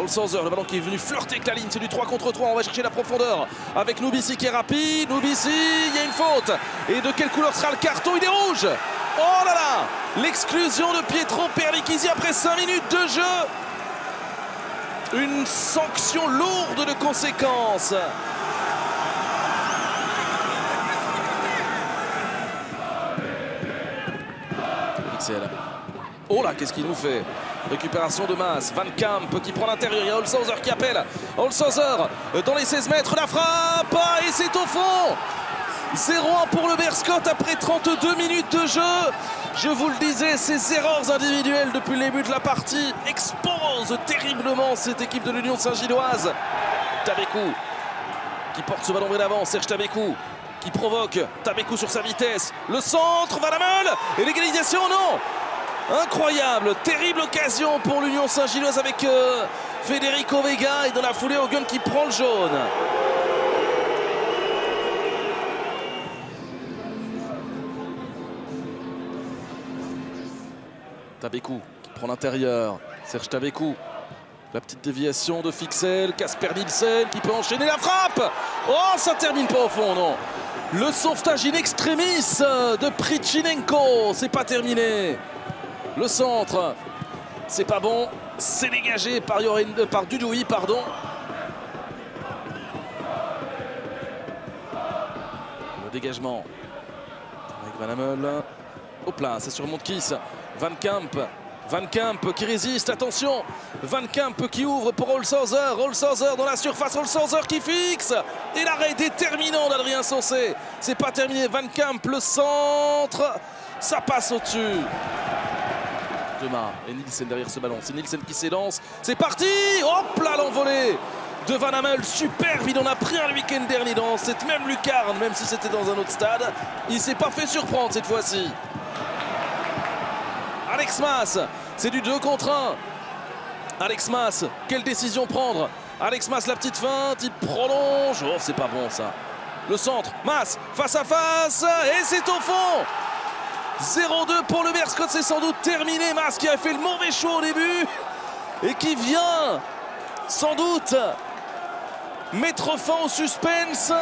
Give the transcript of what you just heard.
Holshouser, le ballon qui est venu flirter avec la ligne, c'est du 3 contre 3, on va chercher la profondeur avec Noubissi qui est rapide, Noubissi, il y a une faute. Et de quelle couleur sera le carton? Il est rouge. Oh là là, l'exclusion de Pietro Perlichisi après 5 minutes de jeu. Une sanction lourde de conséquences. Excellent. Oh là, qu'est-ce qu'il nous fait? Récupération de masse, Van Camp qui prend l'intérieur, il y a Holshouser qui appelle. Holshouser dans les 16 mètres, la frappe et c'est au fond. 0-1 pour le Berscott après 32 minutes de jeu. Je vous le disais, ces erreurs individuelles depuis le début de la partie exposent terriblement cette équipe de l'Union Saint-Gilloise. Tabekou qui porte ce ballon vers l'avant, Serge Tabekou qui provoque, Tabekou sur sa vitesse. Le centre, Van Hammel et l'égalisation, non. Incroyable, terrible occasion pour l'Union Saint-Gilloise avec Federico Vega et dans la foulée Hogan qui prend le jaune. Tabekou qui prend l'intérieur, Serge Tabekou. La petite déviation de Fixel, Casper Nielsen qui peut enchaîner la frappe. Oh, ça termine pas au fond, non. Le sauvetage in extremis de Prichinenko, c'est pas terminé. Le centre, c'est pas bon, c'est dégagé par Dudouis, pardon. Le dégagement avec Van Hammel. Hop là, ça surmonte Kiss. Van Camp qui résiste, attention. Van Camp qui ouvre pour Holshouser. Holshouser dans la surface, Holshouser qui fixe. Et l'arrêt déterminant d'Adrien Saucé. C'est pas terminé, Van Camp, le centre. Ça passe au-dessus. Et Nielsen derrière ce ballon, c'est Nielsen qui s'élance, c'est parti. Hop là, l'envolée de Van Hammel, superbe, il en a pris un le week-end dernier dans cette même lucarne, même si c'était dans un autre stade. Il s'est pas fait surprendre cette fois-ci. Alex Mas, c'est du 2 contre 1. Alex Mas, quelle décision prendre? Alex Mas, la petite feinte, il prolonge, oh c'est pas bon ça. Le centre, Mas, face à face, et c'est au fond. 0-2 pour le Berscott, c'est sans doute terminé. Mas qui a fait le mauvais choix au début et qui vient sans doute mettre fin au suspense.